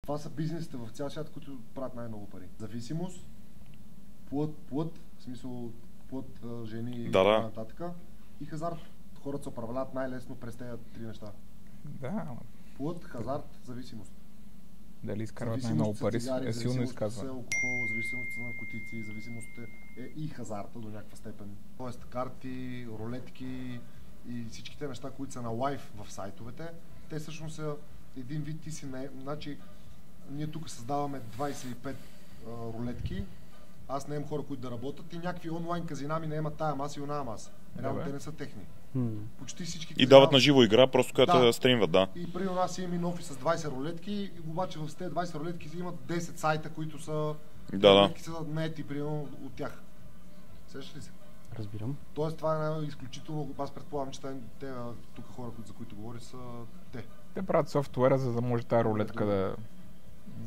Това са бизнесите в цял свят, които правят най-много пари. Зависимост, плът, в смисъл плът, жени и така нататък, и хазарт. Хората се управляват най-лесно през тези три неща. Да. Плът, хазарт, зависимост. Дали изкарват най-много пари, е силно изказване. Алкохол, зависимост на наркотици, зависимост е и хазарта до някаква степен. Тоест карти, рулетки и всичките неща, които са на лайф в сайтовете, те всъщност са един вид ти си значи ние тук създаваме 25 рулетки, аз наем хора, които да работят и някакви онлайн казина ми наемат тая маса и оная маса. Реално те не са техни. Почти всички казина... И дават на живо игра, просто като стримват, да. И при нас имаме офис с 20 рулетки, обаче в тези 20 рулетки имат 10 сайта, които са... рулетки са наети, примерно, от тях. Сещаш ли се? Разбирам. Тоест това е изключително... Аз предполагам, че те тук хора, за които говори, са те. Те правят софтуера, за да може тази рулетка да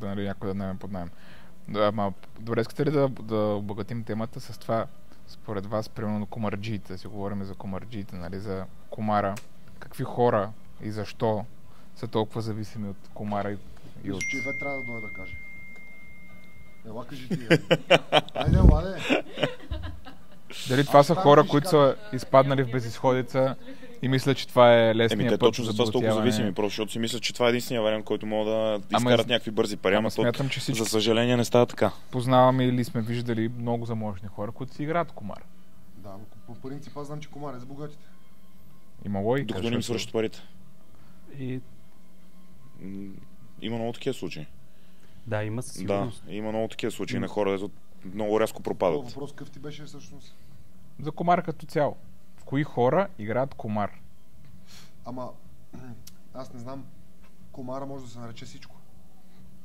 някой да наеме под наем. Да, добре, искате ли да обогатим темата с това, според вас, примерно комарджиите, си говорим за комарджиите, нали, за комара. Какви хора и защо са толкова зависими от комара и от... Мисля, че Ивет трябва да дойде да каже. Ела, кажи ти. Айде, ладе. Дали това са хора, които са изпаднали в безизходица и мисля, че това е лесният път. Точно за това са толкова зависими, просто защото си мислят, че това е единствения вариант, който могат да изкарат някакви бързи пари, ама смятам, че за съжаление не става така. Познаваме или сме виждали много заможни хора, които си играят комар. Да, но по принцип аз знам, че комар е за богатите. Има логика. Докато не им свършат парите. Има много такива случаи. Да, има със сигурност. Да, има много такива случаи на хора, дето много рязко пропадат. Въпрос какъв ти беше всъщност? За комар като цяло. В кои хора играят комар? Ама, аз не знам, комара може да се нарече всичко.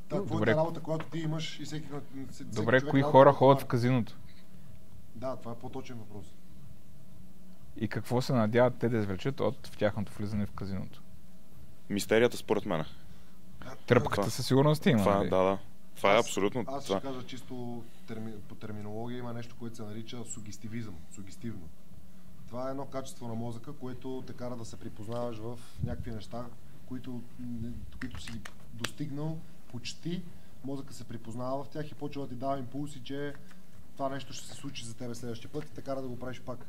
Твоята работа, която ти имаш и всеки... Добре, кои хора ходят в казиното? Да, това е по-точен въпрос. И какво се надяват те да извлечат от в тяхното влизане в казиното? Мистерията според мен. Тръпката със сигурност има. Това, да. Това е абсолютно. Аз ще кажа чисто по терминология, има нещо, което се нарича сугестивизъм, сугестивно. Това е едно качество на мозъка, което те кара да се припознаваш в някакви неща, които си достигнал почти, мозъка се припознава в тях и почва да ти дава импулси, че това нещо ще се случи за тебе следващия път и те кара да го правиш пак.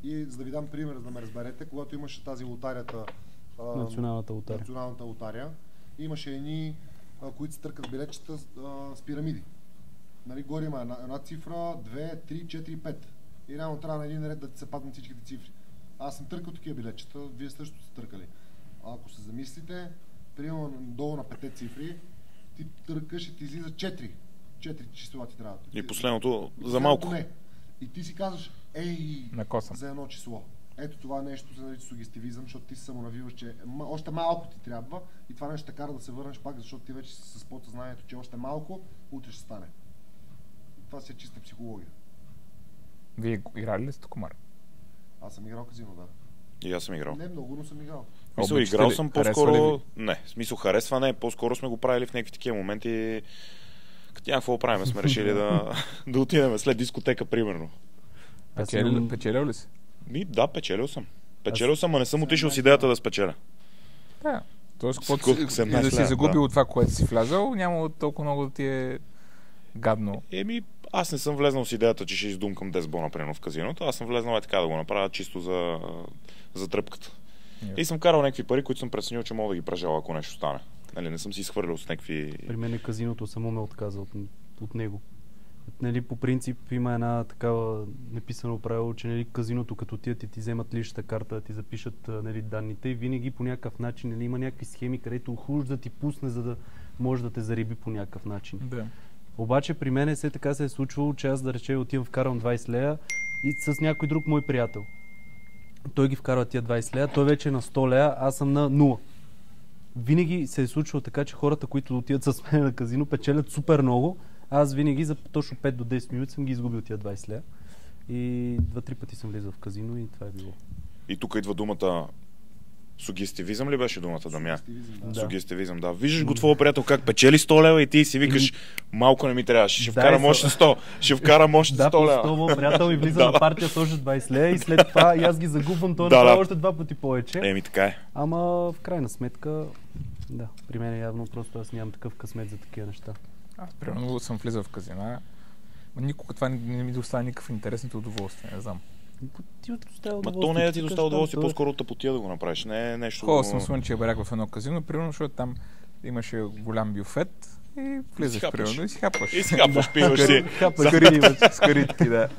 И за да ви дам пример, за да ме разберете, когато имаше тази лотарията, националната лотария, имаше едни, които се търкат билетчета с пирамиди. Нали, горе има една цифра, 2, 3, 4, 5. И реално трябва на един ред да ти се паднат всичките цифри. Аз съм търкал такива билетчета, вие също сте търкали. Ако се замислите, примерно долу на 5 цифри, ти търкаш и ти излиза 4. 4 числа ти трябва. И последното за малко. Не. И ти си казваш, за едно число. Ето това нещо се нарича сугестивизъм, защото ти се самонавиваш, че още малко ти трябва и това нещо те кара да се върнеш пак, защото ти вече си с подсъзнанието, че още малко, утре ще стане. Това си е чиста психология. Вие играли ли сте комар? Аз съм играл казино, да. И аз съм играл. Не много, но съм играл. Мисля, играл съм по-скоро... Не, в смисъл харесване, по-скоро сме го правили в някакви такива моменти. Като какво правим, сме решили да отидем след дискотека, примерно. Печелил ли си? Да, печелил съм. Печелил съм, а не съм отишъл с идеята да спечеля. Да. Тоест, да си загубил от това, което си влязал, няма толкова много да ти е гадно. Аз не съм влезнал с идеята, че ще издумкам 10 бона, примерно в казиното. Аз съм влезнал така да го направя чисто за тръпката. И съм карал някакви пари, които съм преценил, че мога да ги прежала, ако нещо стане. Нали, не съм си изхвърлял с някакви... При мен казиното само ме отказа от него. Нали, по принцип има една такава неписано правило, че нали, казиното като ти вземат личната карта, ти запишат нали, данните и винаги по някакъв начин нали, има някакви схеми, където хуже да ти пусне, за да може да те зариби по някакъв начин. Да. Обаче при мен все така се е случвало, че аз да рече отивам вкарам 20 лея и с някой друг мой приятел. Той ги вкарва тия 20 лея, той вече е на 100 лея, аз съм на 0. Винаги се е случвало така, че хората, които отиват с мен на казино, печелят супер много. Аз винаги за точно 5 до 10 минути съм ги изгубил тия 20 лея. И 2-3 пъти съм влизал в казино и това е било. И тук идва думата сугестивизъм ли беше думата, Дамя? Сугестивизъм, да. Виждаш го твоя приятел как печели 100 лева и ти си викаш малко не ми трябваше, ще вкарам още 100, ще вкарам още 100 лева. Да, по 100 приятел и влиза на партия с още 20 лева и след това и аз ги загубвам, той направи още 2 пъти повече. Така е. Ама в крайна сметка Да, при мен явно просто аз нямам такъв късмет за такива неща. Аз примерно съм влизал в казина, но никога това не ми доставя никакъв интерес, нито удоволствие, не знам. Ма то не е да ти доставя удоволствие, по-скоро тъпотия да го направиш, не е нещо... Ходил съм Слънчев барак в едно казино, примерно, защото там имаше голям бюфет и влизаш примерно и си хапваш. И си хапваш, пиваш си. С каритки, да.